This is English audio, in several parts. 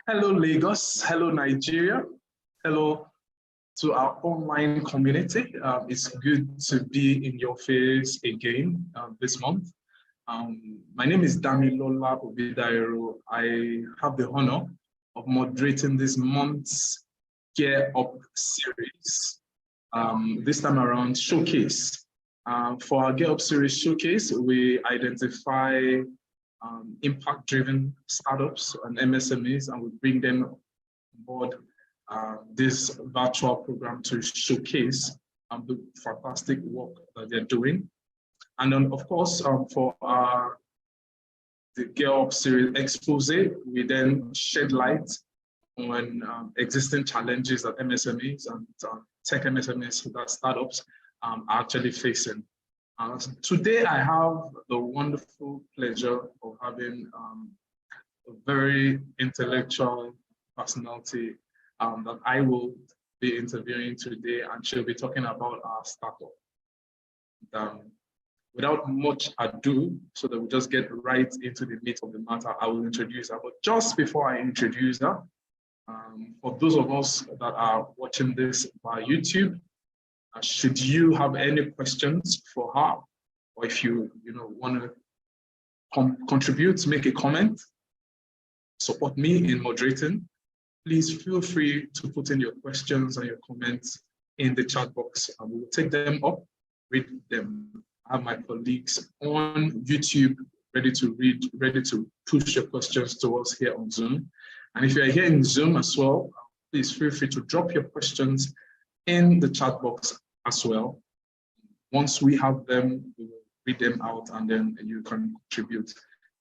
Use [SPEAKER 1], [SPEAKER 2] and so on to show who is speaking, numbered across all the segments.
[SPEAKER 1] Hello, Lagos. Hello, Nigeria. Hello to our online community. It's good to be in your face again this month. My name is Damilola Obidairo. I have the honor of moderating this month's GearUp series. This time around, Showcase. For our GearUp series Showcase, we identify impact-driven startups and MSMEs, and we bring them on board this virtual program to showcase the fantastic work that they're doing. And then, of course, for the GearUp series expose, we then shed light on existing challenges that MSMEs and tech MSMEs that startups are actually facing. Today, I have the wonderful pleasure of having a very intellectual personality that I will be interviewing today, and she'll be talking about our startup. Without much ado, so that we just get right into the meat of the matter, I will introduce her. But just before I introduce her, for those of us that are watching this by YouTube, should you have any questions for her, or if you want to contribute, make a comment, support me in moderating, please feel free to put in your questions and your comments in the chat box, and we will take them up, read them. I have my colleagues on YouTube ready to read, ready to push your questions to us here on Zoom. And if you're here in Zoom as well, please feel free to drop your questions in the chat box as well. Once we have them, we will read them out and then you can contribute.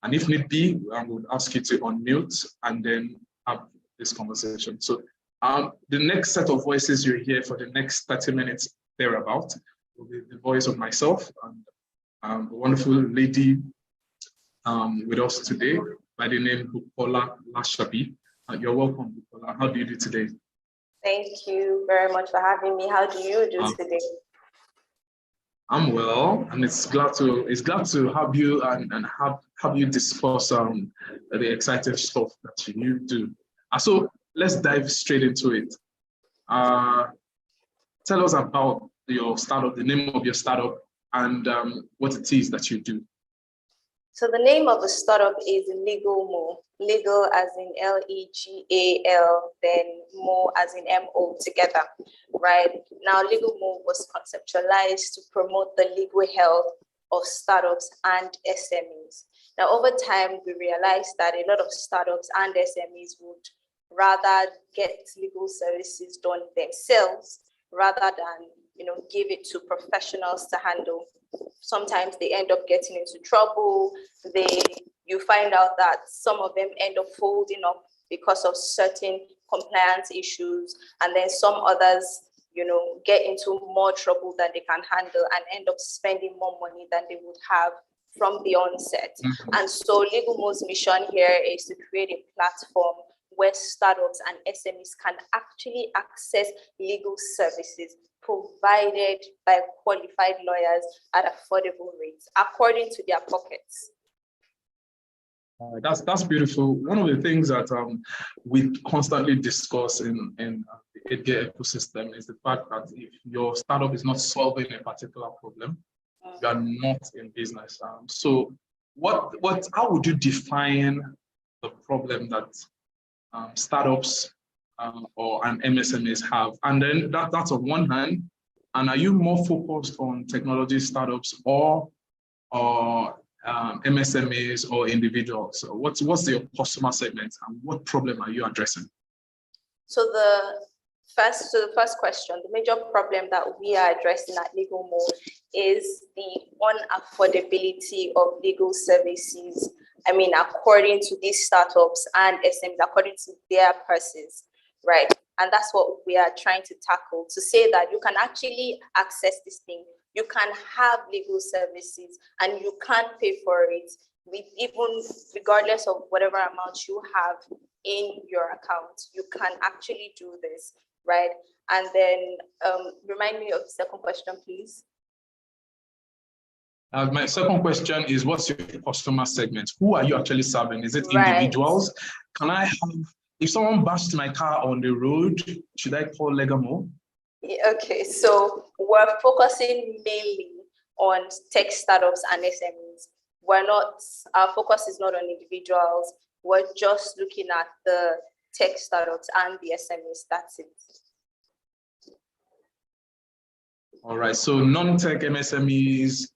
[SPEAKER 1] And if need be, I would ask you to unmute and then have this conversation. So the next set of voices you hear for the next 30 minutes thereabout will be the voice of myself and a wonderful lady with us today by the name Bukola Lashabi. You're welcome, Bukola. How do you do today?
[SPEAKER 2] Thank you very much for having me. How do you do today?
[SPEAKER 1] I'm well, and it's glad to have you and have you discuss the exciting stuff that you do. So let's dive straight into it. Tell us about your startup, the name of your startup, and what it is that you do.
[SPEAKER 2] So the name of the startup is Legal Mo. Legal as in Legal, then Mo as in MO together, right? Now, Legal Mo was conceptualized to promote the legal health of startups and SMEs. Now, over time, we realized that a lot of startups and SMEs would rather get legal services done themselves rather than give it to professionals to handle. Sometimes they end up getting into trouble. You find out that some of them end up folding up because of certain compliance issues, and then some others, get into more trouble than they can handle and end up spending more money than they would have from the onset. And so Legal Mo's mission here is to create a platform where startups and SMEs can actually access legal services provided by qualified lawyers at affordable rates, according to their pockets.
[SPEAKER 1] That's beautiful. One of the things that we constantly discuss in the EdGear ecosystem is the fact that if your startup is not solving a particular problem, you are not in business. So how would you define the problem that startups or MSMEs have? And then that's on one hand. And are you more focused on technology startups or MSMEs or individuals? So what's your customer segment and what problem are you addressing?
[SPEAKER 2] So the first question, the major problem that we are addressing at Legal Mo is the unaffordability of legal services. I mean, according to these startups and SMEs, according to their purses, right? And that's what we are trying to tackle, to say that you can actually access this thing. You can have legal services and you can pay for it with even regardless of whatever amount you have in your account. You can actually do this, right? And then remind me of the second question, please.
[SPEAKER 1] My second question is, what's your customer segment? Who are you actually serving? Is it individuals? Can I have if someone bashed my car on the road, should I call Legamo?
[SPEAKER 2] Okay, so we're focusing mainly on tech startups and SMEs. Our focus is not on individuals. We're just looking at the tech startups and the SMEs. That's it.
[SPEAKER 1] All right, so non-tech MSMEs,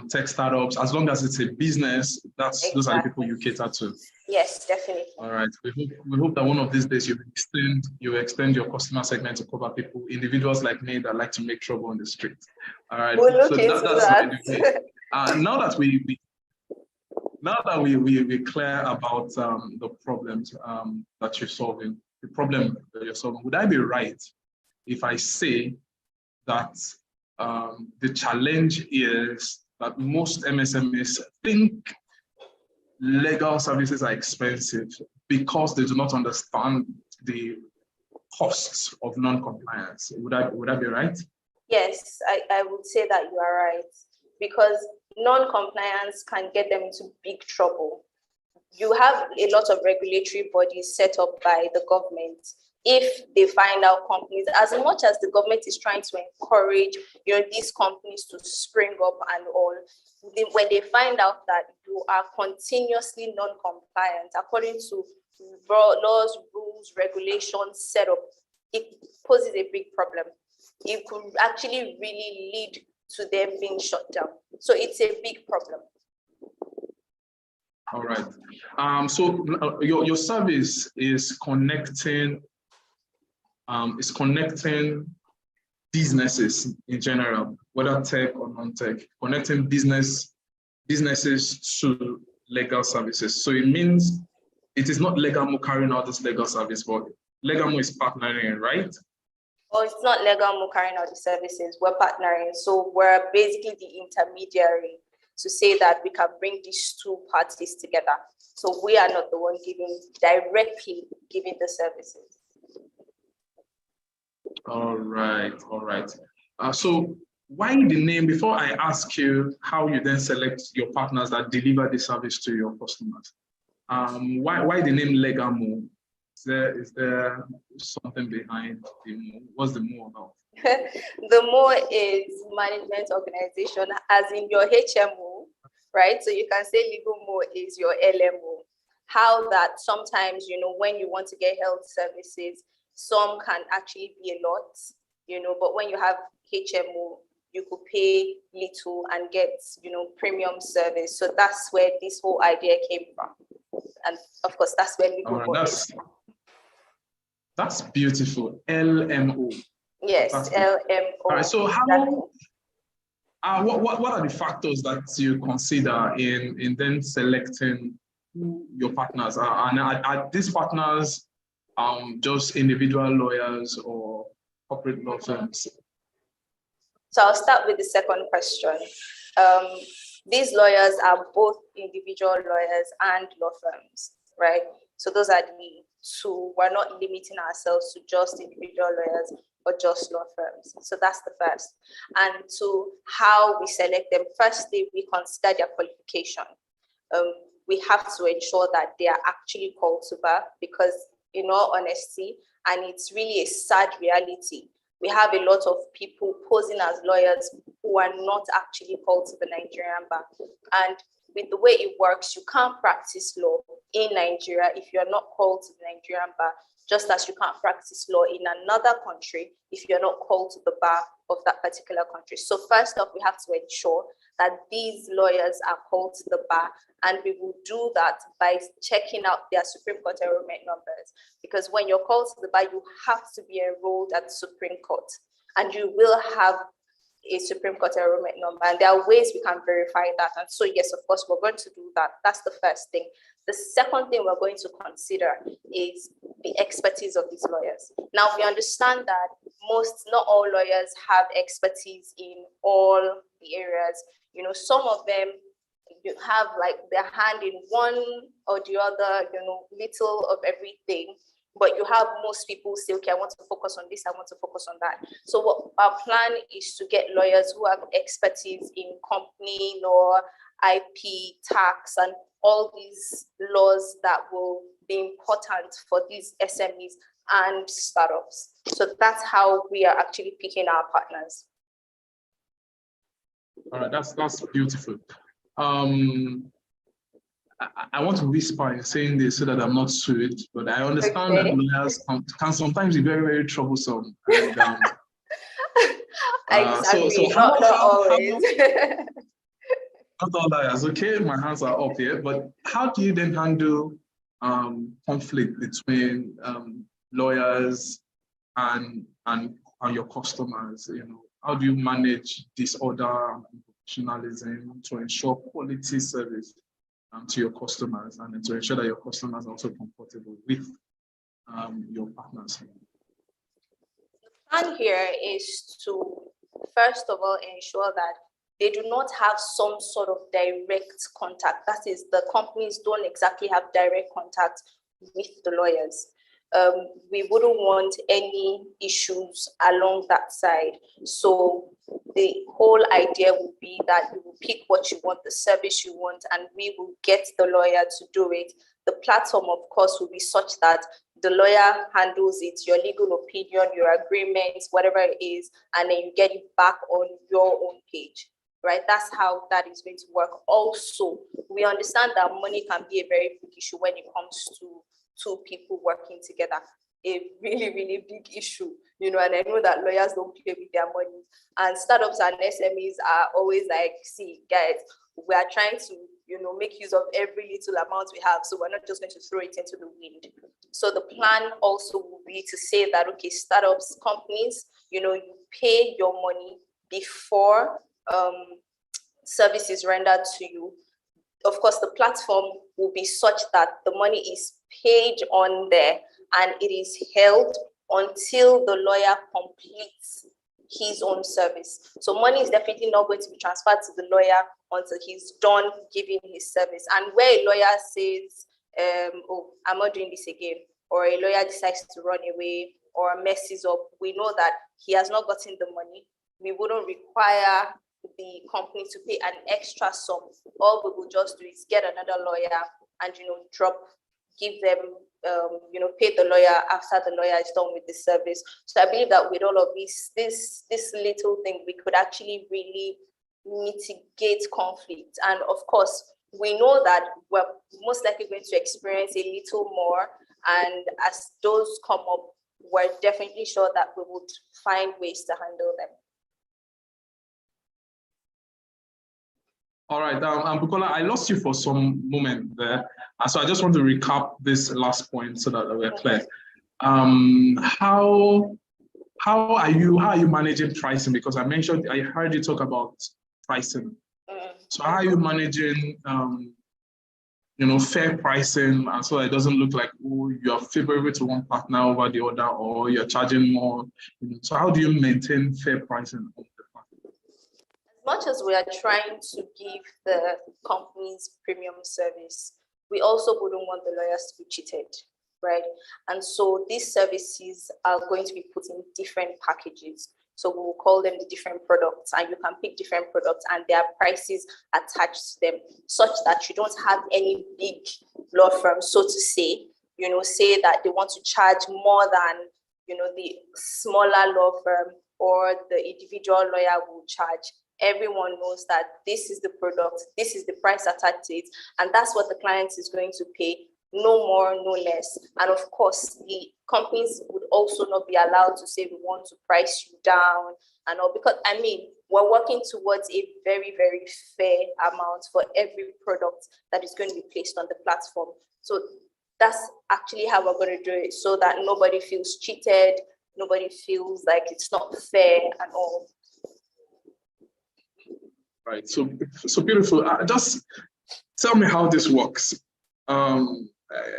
[SPEAKER 1] tech startups, as long as it's a business, those are the people you cater to.
[SPEAKER 2] Yes, definitely.
[SPEAKER 1] All right, we hope that one of these days you extend your customer segment to cover people, individuals like me that like to make trouble on the street. All right,
[SPEAKER 2] we'll look
[SPEAKER 1] so
[SPEAKER 2] into
[SPEAKER 1] that. Now that we're clear about the problems that you're solving, would I be right if I say that the challenge is that most MSMEs think legal services are expensive because they do not understand the costs of non-compliance? Would I be right?
[SPEAKER 2] Yes, I would say that you are right, because non-compliance can get them into big trouble. You have a lot of regulatory bodies set up by the government. If they find out companies, as much as the government is trying to encourage these companies to spring up and all, when they find out that you are continuously non-compliant according to laws, rules, regulations set up, it poses a big problem. It could actually really lead to them being shut down. So it's a big problem.
[SPEAKER 1] All right. So your service is connecting businesses in general, whether tech or non-tech, connecting businesses to legal services. So it means it is not Legamo carrying out this legal service, but Legamo is partnering, right?
[SPEAKER 2] Well, it's not Legamo carrying out the services, we're partnering. So we're basically the intermediary to say that we can bring these two parties together. So we are not the one directly giving the services.
[SPEAKER 1] All right. So why the name, before I ask you how you then select your partners that deliver the service to your customers, why the name Legamo? Is there something behind the Mo? What's the Mo about?
[SPEAKER 2] The Mo is management organization, as in your HMO, right? So you can say Legal Mo is your LMO. How that sometimes, when you want to get health services, some can actually be a lot, but when you have HMO, you could pay little and get, premium service. So that's where this whole idea came from. And of course, that's where Legal Mo is.
[SPEAKER 1] That's beautiful. LMO.
[SPEAKER 2] Yes,
[SPEAKER 1] Fantastic.
[SPEAKER 2] LMO.
[SPEAKER 1] All right. So what are the factors that you consider in then selecting who your partners are? And are these partners just individual lawyers or corporate law firms?
[SPEAKER 2] So I'll start with the second question. These lawyers are both individual lawyers and law firms, right? So those are the two. We're not limiting ourselves to just individual lawyers or just law firms. So that's the first. And to how we select them, firstly, we consider their qualification. We have to ensure that they are actually called to bar, because in all honesty, and it's really a sad reality, we have a lot of people posing as lawyers who are not actually called to the Nigerian bar. And with the way it works, you can't practice law in Nigeria if you're not called to the Nigerian bar, just as you can't practice law in another country if you're not called to the bar of that particular country. So first off, we have to ensure that these lawyers are called to the bar, and we will do that by checking out their Supreme Court enrollment numbers. Because when you're called to the bar, you have to be enrolled at the Supreme Court, and you will have a Supreme Court enrollment number, and there are ways we can verify that. And so yes, of course, we're going to do that. That's the first thing. The second thing we're going to consider is the expertise of these lawyers. Now, we understand that not all lawyers have expertise in all the areas. Some of them, you have like their hand in one or the other, little of everything. But you have most people say, okay, I want to focus on this, I want to focus on that. So what our plan is to get lawyers who have expertise in company law, IP, tax, and all these laws that will be important for these SMEs and startups. So that's how we are actually picking our partners.
[SPEAKER 1] All right, that's beautiful. I want to whisper in saying this so that I'm not sued, but I understand that lawyers can sometimes be very, very troublesome. And,
[SPEAKER 2] exactly. Not always.
[SPEAKER 1] Not all lawyers, okay, my hands are up here, but how do you then handle conflict between lawyers and your customers? You know, how do you manage disorder and professionalism to ensure quality service to your customers, and to ensure that your customers are also comfortable with your partners?
[SPEAKER 2] The plan here is to, first of all, ensure that they do not have some sort of direct contact. That is, the companies don't exactly have direct contact with the lawyers. We wouldn't want any issues along that side. So the whole idea would be that you will pick what you want, the service you want, and we will get the lawyer to do it. The platform, of course, will be such that the lawyer handles it, your legal opinion, your agreements, whatever it is, and then you get it back on your own page, right? That's how that is going to work. Also, we understand that money can be a very big issue when it comes to two people working together. A really, really big issue, you know, and I know that lawyers don't play with their money. And startups and SMEs are always like, see, guys, we are trying to, you know, make use of every little amount we have. So we're not just going to throw it into the wind. So the plan also will be to say that, okay, startups, companies, you know, you pay your money before service is rendered to you. Of course, the platform will be such that the money is paid on there and it is held until the lawyer completes his own service. So money is definitely not going to be transferred to the lawyer until he's done giving his service. And where a lawyer says, oh, I'm not doing this again, or a lawyer decides to run away or messes up, we know that he has not gotten the money. We wouldn't require the company to pay an extra sum. All we will just do is get another lawyer and, you know, give them, you know, pay the lawyer after the lawyer is done with the service. So I believe that with all of this little thing, we could actually really mitigate conflict. And of course, we know that we're most likely going to experience a little more. And as those come up, we're definitely sure that we would find ways to handle them.
[SPEAKER 1] All right, Bukola, I lost you for some moment there. So I just want to recap this last point so that we're clear. How are you managing pricing? Because I heard you talk about pricing. So how are you managing, you know, fair pricing, and so it doesn't look like, oh, you are favorable to one partner over the other, or you're charging more? So how do you maintain fair pricing?
[SPEAKER 2] As much as we are trying to give the companies premium service, we also wouldn't want the lawyers to be cheated, right? And so these services are going to be put in different packages. So we will call them the different products, and you can pick different products and their prices attached to them, such that you don't have any big law firm, so to say, you know, say that they want to charge more than, you know, the smaller law firm or the individual lawyer will charge. Everyone knows that this is the product, this is the price attached to it, and that's what the client is going to pay, no more, no less. And of course, the companies would also not be allowed to say we want to price you down and all, because I mean, we're working towards a very, very fair amount for every product that is going to be placed on the platform. So that's actually how we're going to do it, so that nobody feels cheated, nobody feels like it's not fair and all.
[SPEAKER 1] Right, so beautiful. Just tell me how this works.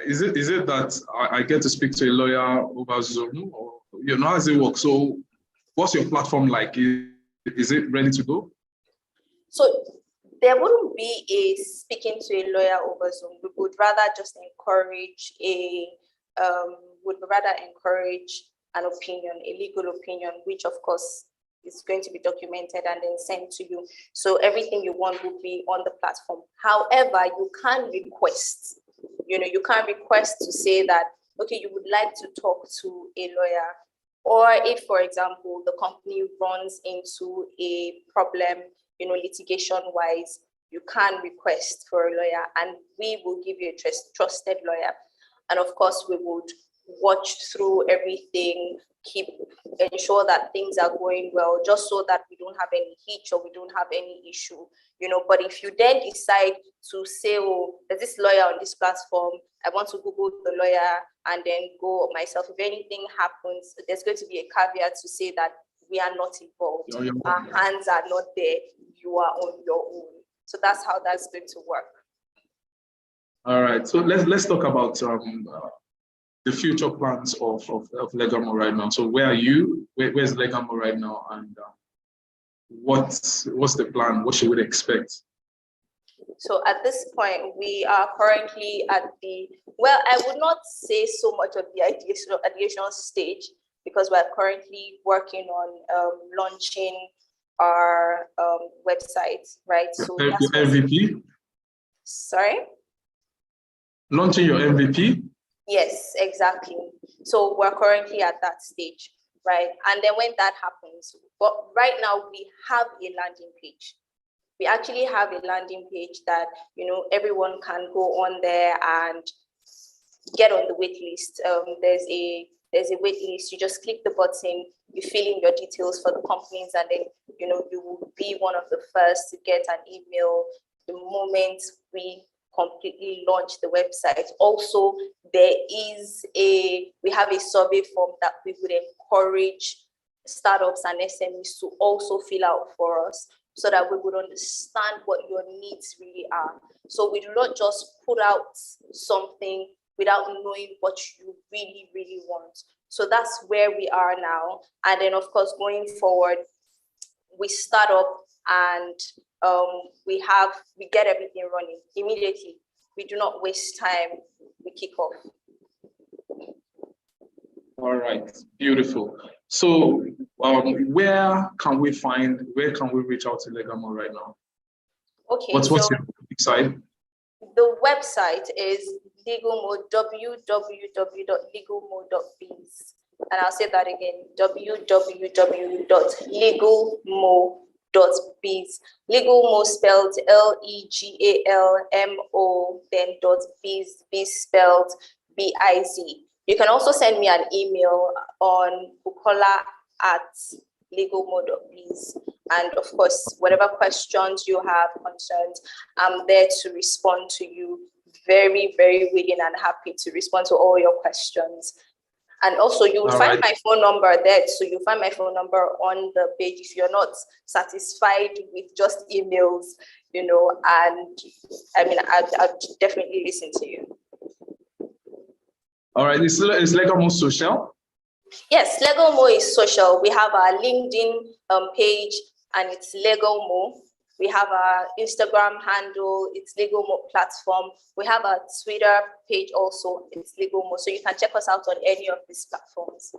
[SPEAKER 1] Is it that I get to speak to a lawyer over Zoom, or, you know, how does it work? So what's your platform like? Is it ready to go?
[SPEAKER 2] So there wouldn't be a speaking to a lawyer over Zoom. We would rather just encourage an opinion, a legal opinion, which of course is going to be documented and then sent to you. So everything you want will be on the platform. However, you can request You can't request to say that, okay, you would like to talk to a lawyer. Or if, for example, the company runs into a problem, litigation-wise, you can request for a lawyer, and we will give you a trusted lawyer. And of course, we would watch through everything, ensure that things are going well, just so that we don't have any hitch or we don't have any issue, But if you then decide to say, oh, there's this lawyer on this platform, I want to Google the lawyer and then go myself. If anything happens, there's going to be a caveat to say that we are not involved. Our hands are not there. You are on your own. So that's how that's going to work.
[SPEAKER 1] All right. So let's talk about the future plans of Legamo right now. So where are you? Where's Legamo right now? And what's the plan? What should we expect?
[SPEAKER 2] So at this point, we are currently at I would not say so much of the ideation stage, because we're currently working on launching our website, right? So
[SPEAKER 1] your MVP?
[SPEAKER 2] Sorry?
[SPEAKER 1] Launching your MVP?
[SPEAKER 2] Yes, exactly. So we're currently at that stage, right? And then when that happens, but right now we have a landing page. We actually have a landing page that, everyone can go on there and get on the wait list. There's a wait list. You just click the button, you fill in your details for the companies, and then, you will be one of the first to get an email the moment we completely launch the website. Also, we have a survey form that we would encourage startups and SMEs to also fill out for us, so that we would understand what your needs really are. So we do not just put out something without knowing what you really, really want. So that's where we are now. And then, of course, going forward, we start up and we get everything running immediately. We do not waste time. We kick off.
[SPEAKER 1] All right, beautiful. So where can we reach out to Legamo right now?
[SPEAKER 2] Okay.
[SPEAKER 1] What's your website?
[SPEAKER 2] The website is legalmo, www.legalmo.biz. And I'll say that again, www.legalmo.biz. Legalmo spelled Legalmo, then .biz, biz spelled BIZ. You can also send me an email on bukola@legalmo.biz. And of course, whatever questions you have, concerns, I'm there to respond to you. Very, very willing and happy to respond to all your questions. And also, you will find my phone number there. So you'll find my phone number on the page if you're not satisfied with just emails, and I mean, I'll definitely listen to you.
[SPEAKER 1] All right, is Legamo social?
[SPEAKER 2] Yes, Legamo is social. We have our LinkedIn page, and it's Legamo. We have our Instagram handle, it's Legamo platform. We have a Twitter page also, it's Legamo. So you can check us out on any of these platforms.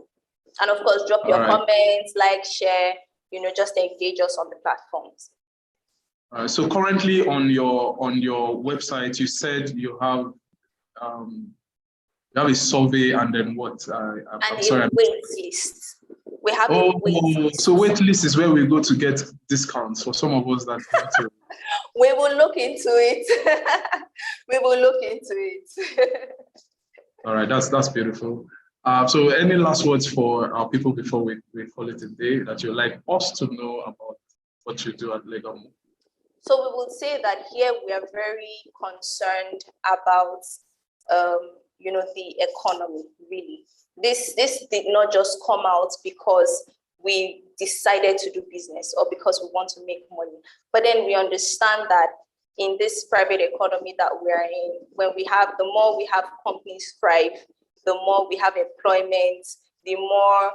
[SPEAKER 2] And of course, drop your comments, like, share, just engage us on the platforms.
[SPEAKER 1] So currently on your website, you said you have a survey and then what?
[SPEAKER 2] And a wait list. We have a wait list.
[SPEAKER 1] So wait list is where we go to get discounts for some of us that want to.
[SPEAKER 2] We will look into it. We will look into it.
[SPEAKER 1] All right, that's beautiful. So any last words for our people before we call it a day that you'd like us to know about what you do at Legamo?
[SPEAKER 2] So we will say that here we are very concerned about the economy, really. This did not just come out because we decided to do business or because we want to make money. But then we understand that in this private economy that we are in, the more we have companies thrive, the more we have employment, the more,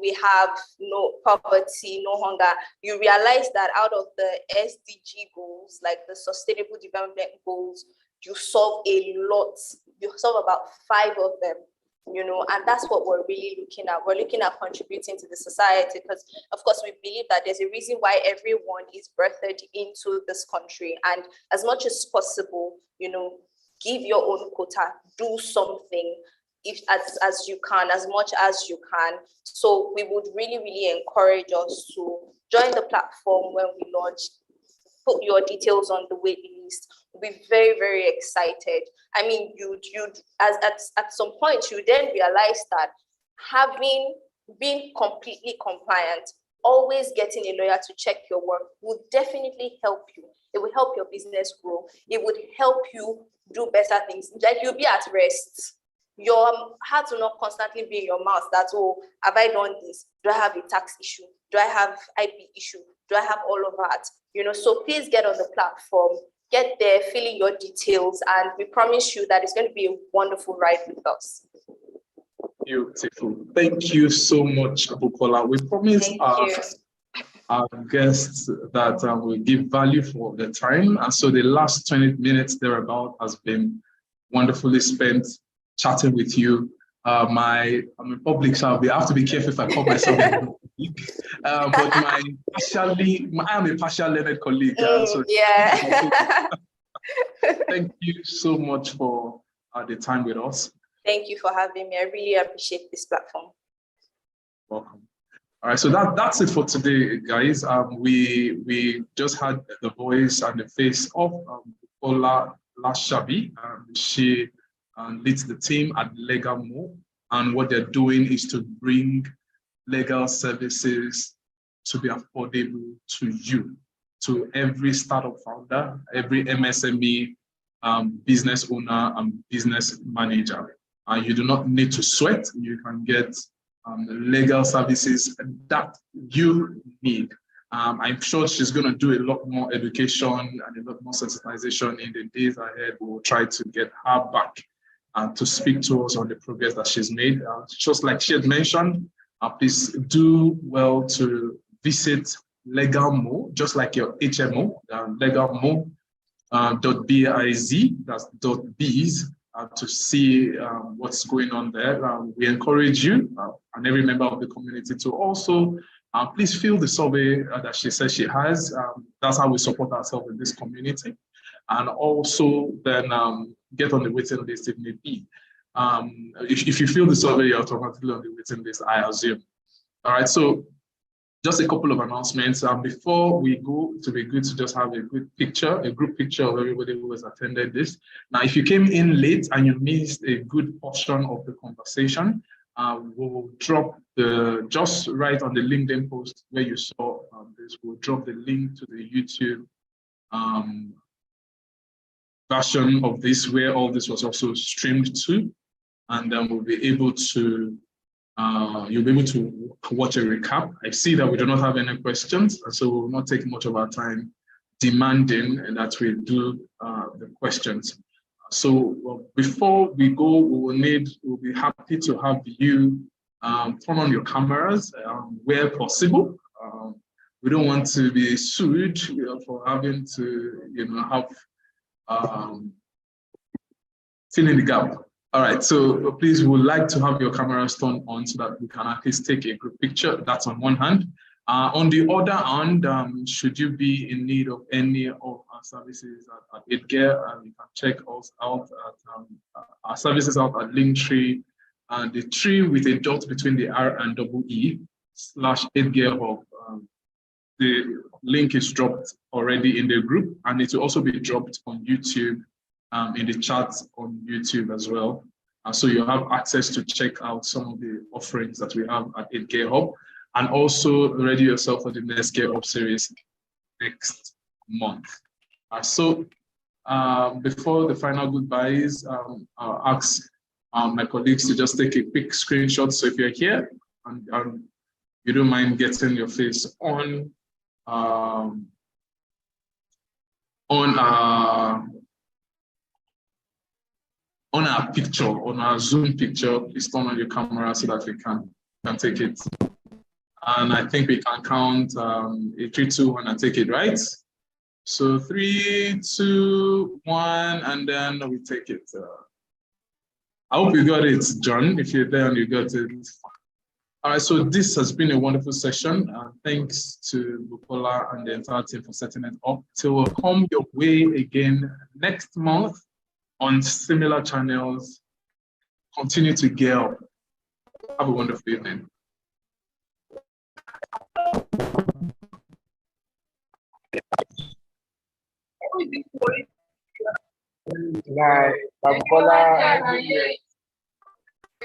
[SPEAKER 2] we have no poverty, no hunger. You realize that out of the SDG goals, like the Sustainable Development Goals, you solve a lot. You solve about 5 of them, and that's what we're really looking at. We're looking at contributing to the society because, of course, we believe that there's a reason why everyone is birthed into this country. And as much as possible, give your own quota, do something if as you can, as much as you can. So we would really, really encourage us to join the platform when we launch. Put your details on the wait list. We'll be very, very excited. I mean, you'd at some point you then realize that being completely compliant, always getting a lawyer to check your work will definitely help you. It will help your business grow. It would help you do better things. Like, you'll be at rest. Your heart will not constantly be in your mouth that, oh, have I done this? Do I have a tax issue? Do I have IP issue? Do I have all of that? So please get on the platform, get there, fill in your details, and we promise you that it's going to be a wonderful ride with us.
[SPEAKER 1] Beautiful. Thank you so much, Bukola. We promise our guests that we'll give value for the time. And so the last 20 minutes thereabout has been wonderfully spent chatting with you. I'm a public, so I have to be careful if I call myself a colleague. But I am a partial learned colleague. So
[SPEAKER 2] yeah.
[SPEAKER 1] Thank you so much for the time with us.
[SPEAKER 2] Thank you for having me. I really appreciate this platform.
[SPEAKER 1] Welcome. All right, so that's it for today, guys. We just had the voice and the face of Bukola Lashabi. She leads the team at Legal Mo, and what they're doing is to bring legal services to be affordable to you, to every startup founder, every MSME, business owner, and business manager. You do not need to sweat. You can get legal services that you need. I'm sure she's going to do a lot more education and a lot more sensitization in the days ahead. We'll try to get her back to speak to us on the progress that she's made. Just like she had mentioned, please do well to visit Legal Mo, just like your HMO, legalmo.biz, that's .biz, to see what's going on there. We encourage you and every member of the community to also please fill the survey that she says she has. That's how we support ourselves in this community. And also then get on the waiting list if need be. If you fill the survey, you're automatically on the waiting list, I assume. All right, so just a couple of announcements. Before we go, to be good to just have a good picture, a group picture of everybody who has attended this. Now, if you came in late and you missed a good portion of the conversation, we'll drop just right on the LinkedIn post where you saw this, we'll drop the link to the YouTube version of this, where all this was also streamed to, and then we'll be able to you'll be able to watch a recap. I see that we do not have any questions, so we'll not take much of our time demanding that we do the questions. So before we go, we'll be happy to have you turn on your cameras where possible. We don't want to be sued for having to, have fill in the gap. All right, so please, we would like to have your cameras turned on so that we can at least take a group picture. That's on one hand. On the other hand, should you be in need of any of our services at Gear, you can check us out at our services out at Linktree, the tree with a dot between the R and double E /8Gear Hub. The link is dropped already in the group, and it will also be dropped on YouTube, in the chat on YouTube as well. So you have access to check out some of the offerings that we have at GearUp, and also ready yourself for the next GearUp series next month. So before the final goodbyes, I'll ask my colleagues to just take a quick screenshot. So if you're here and you don't mind getting your face on our picture, on our Zoom picture, please turn on your camera so that we can take it. And I think we can count 3, 2, 1 and take it, right? So 3, 2, 1, and then we take it. I hope you got it, John. If you're there and you got it. All right, so this has been a wonderful session. Thanks to Bukola and the entire team for setting it up. Till we'll come your way again next month on similar channels. Continue to gear up. Have a wonderful evening.
[SPEAKER 3] Nah,